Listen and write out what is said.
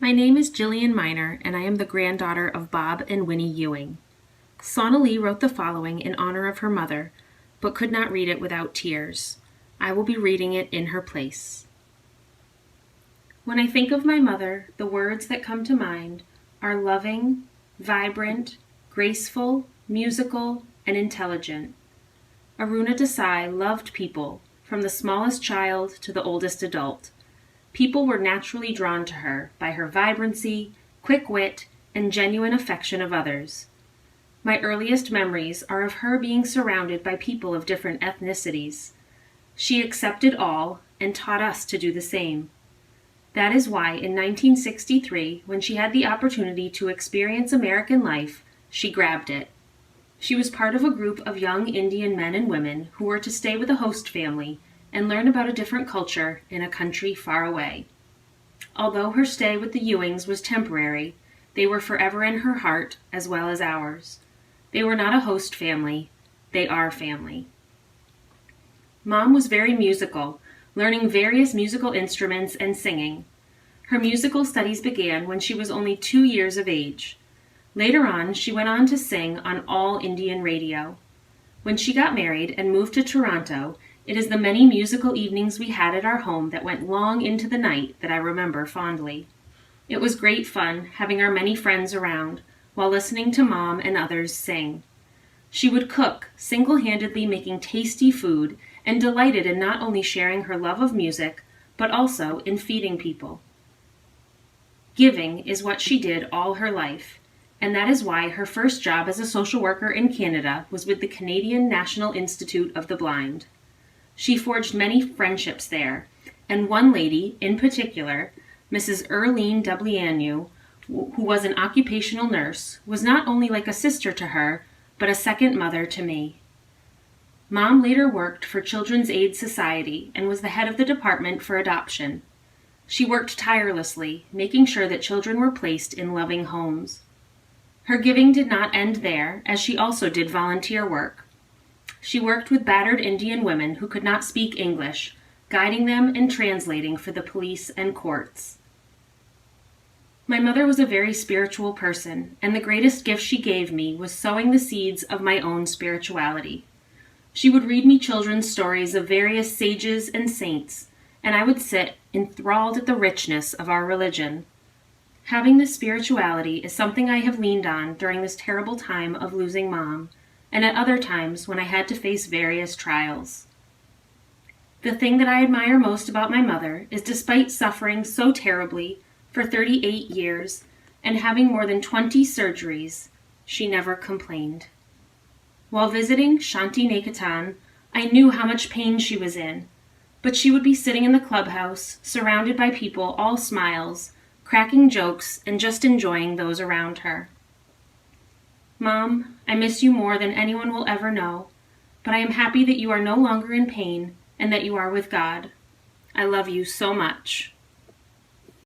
My name is Jillian Miner, and I am the granddaughter of Bob and Winnie Ewing. Sonali wrote the following in honor of her mother, but could not read it without tears. I will be reading it in her place. When I think of my mother, the words that come to mind are loving, vibrant, graceful, musical, and intelligent. Aruna Desai loved people, from the smallest child to the oldest adult. People were naturally drawn to her by her vibrancy, quick wit, and genuine affection of others. My earliest memories are of her being surrounded by people of different ethnicities. She accepted all and taught us to do the same. That is why in 1963, when she had the opportunity to experience American life, she grabbed it. She was part of a group of young Indian men and women who were to stay with a host family and learn about a different culture in a country far away. Although her stay with the Ewings was temporary, they were forever in her heart as well as ours. They were not a host family, they are family. Mom was very musical, learning various musical instruments and singing. Her musical studies began when she was only 2 years of age. Later on, she went on to sing on all Indian radio. When she got married and moved to Toronto, it is the many musical evenings we had at our home that went long into the night that I remember fondly. It was great fun having our many friends around while listening to Mom and others sing. She would cook, single-handedly making tasty food, and delighted in not only sharing her love of music, but also in feeding people. Giving is what she did all her life, and that is why her first job as a social worker in Canada was with the Canadian National Institute of the Blind. She forged many friendships there, and one lady in particular, Mrs. Erlene Wnu, who was an occupational nurse, was not only like a sister to her, but a second mother to me. Mom later worked for Children's Aid Society and was the head of the department for adoption. She worked tirelessly, making sure that children were placed in loving homes. Her giving did not end there, as she also did volunteer work. She worked with battered Indian women who could not speak English, guiding them and translating for the police and courts. My mother was a very spiritual person, and the greatest gift she gave me was sowing the seeds of my own spirituality. She would read me children's stories of various sages and saints, and I would sit enthralled at the richness of our religion. Having this spirituality is something I have leaned on during this terrible time of losing Mom, and at other times when I had to face various trials. The thing that I admire most about my mother is despite suffering so terribly for 38 years and having more than 20 surgeries, she never complained. While visiting Shanti Niketan, I knew how much pain she was in, but she would be sitting in the clubhouse, surrounded by people all smiles, cracking jokes, and just enjoying those around her. Mom, I miss you more than anyone will ever know, but I am happy that you are no longer in pain and that you are with God. I love you so much.